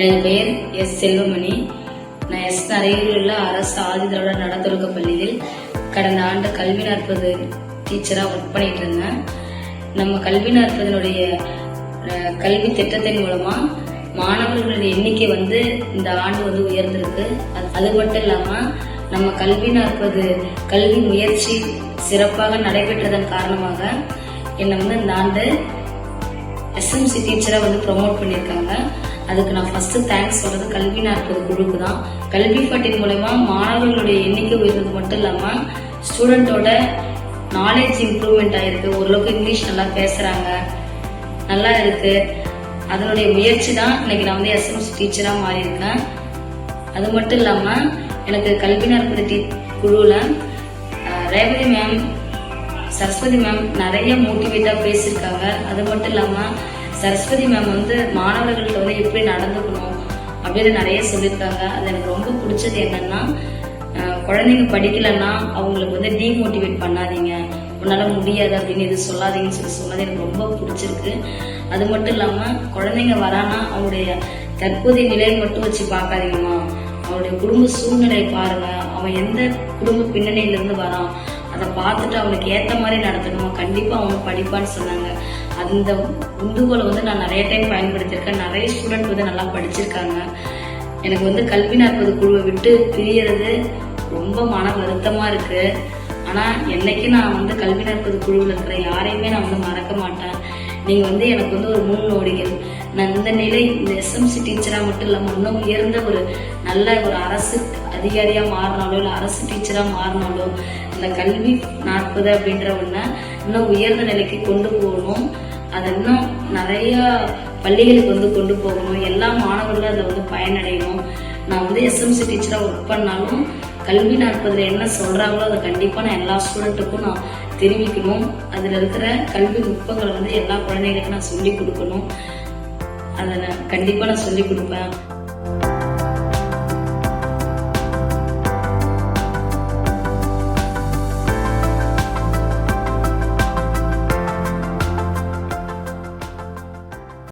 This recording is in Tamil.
எனது பெயர் எஸ் செல்வமணி. நான் எஸ் அரியலூரில் உள்ள அரசு ஆதிதிராவிட நலத்தொடுக்க பள்ளியில் கடந்த ஆண்டு கல்வி நாற்பது டீச்சராக ஒர்க் பண்ணிட்டு இருந்தேன். நம்ம கல்வி நாற்பதனுடைய கல்வி திட்டத்தின் மூலமா மாணவர்களுடைய எண்ணிக்கை இந்த ஆண்டு உயர்ந்திருக்கு. அது மட்டும் இல்லாம நம்ம கல்வி நாற்பது கல்வி முயற்சி சிறப்பாக நடைபெற்றதன் காரணமாக என்னை இந்த ஆண்டு எஸ்எம்சி டீச்சரா ப்ரொமோட் பண்ணியிருக்காங்க. அதுக்கு நான் ஃபர்ஸ்ட் தேங்க்ஸ் சொல்றது கல்வி நாற்பது குழுக்கு தான். கல்வி பட்டியல் மூலமா மாணவர்களுடைய எண்ணிக்கை உயர்றது மட்டும் இல்லாம ஸ்டூடெண்டோட நாலேஜ் இம்ப்ரூவ்மெண்ட் ஆயிருக்கு. ஓரளவுக்கு இங்கிலீஷ் நல்லா பேசுறாங்க, நல்லா இருக்கு. அதனுடைய முயற்சி தான் இன்னைக்கு நான் எஸ்எம்சி டீச்சரா மாறி இருக்கேன். அது மட்டும் இல்லாம எனக்கு கல்வி நாற்பது குழுல ரேவதி மேம், சரஸ்வதி மேம் நிறைய மோட்டிவேட்டா பேசியிருக்காங்க. அது மட்டும் இல்லாம சரஸ்வதி மேம் மாணவர்கள்ட்ட எப்படி நடந்துக்கணும் அப்படின்னு நிறைய சொல்லியிருக்காங்க. அது எனக்கு ரொம்ப பிடிச்சது என்னன்னா, குழந்தைங்க படிக்கலன்னா அவங்களுக்கு டீமோட்டிவேட் பண்ணாதீங்க, உன்னால முடியாது அப்படின்னு எது சொல்லாதீங்கன்னு சொன்னது எனக்கு ரொம்ப பிடிச்சிருக்கு. அது மட்டும் இல்லாம குழந்தைங்க வரானா அவங்களுடைய தற்போதைய நிலையை மட்டும் வச்சு பார்க்காதீங்கம்மா, அவனுடைய குடும்ப சூழ்நிலையை பாருங்க, அவன் எந்த குடும்ப பின்னணியில இருந்து வரான் அதை பார்த்துட்டு அவனுக்கு ஏற்ற மாதிரி நடத்தணும், கண்டிப்பா அவனுக்கு படிப்பான்னு சொன்னாங்க. அந்த உந்துகோலை நான் நிறைய டைம் பயன்படுத்தியிருக்கேன். நிறைய ஸ்டூடெண்ட் நல்லா படிச்சிருக்காங்க. எனக்கு கல்வி நாற்பது குழுவை விட்டு பிரியறது ரொம்ப மன வருத்தமா இருக்கு. ஆனா என்னைக்கு நான் கல்வி நாற்பது குழுவில் இருக்கிற யாரையுமே நான் மறக்க மாட்டேன். நீங்க எனக்கு ஒரு முன்னோடிகள். நான் இந்த நிலை இந்த எஸ்எம்சி டீச்சரா மட்டும் இல்லாம இன்னும் உயர்ந்த நல்ல அரசு அதிகாரியா மாறினாலோ இல்ல அரசு டீச்சரா மாறினாலோ இந்த கல்வி நாற்பது அப்படின்ற ஒண்ண இன்னும் உயர்ந்த நிலைக்கு கொண்டு போகணும். அதை இன்னும் நிறைய பள்ளிகளுக்கு கொண்டு போகணும். எல்லா மாணவர்களும் அதை பயனடையணும். நான் எஸ்எம்சி டீச்சரா ஒர்க் பண்ணாலும் கல்வி நாற்பதுல என்ன சொல்றாங்களோ அதை கண்டிப்பா நான் எல்லா ஸ்டூடெண்ட்டுக்கும் நான் தெரிவிக்கணும். அதுல இருக்கிற கல்வி நுட்பங்களை எல்லா குழந்தைகளுக்கும் நான் சொல்லி கொடுக்கணும். அதை கண்டிப்பா நான் சொல்லி கொடுப்பேன்.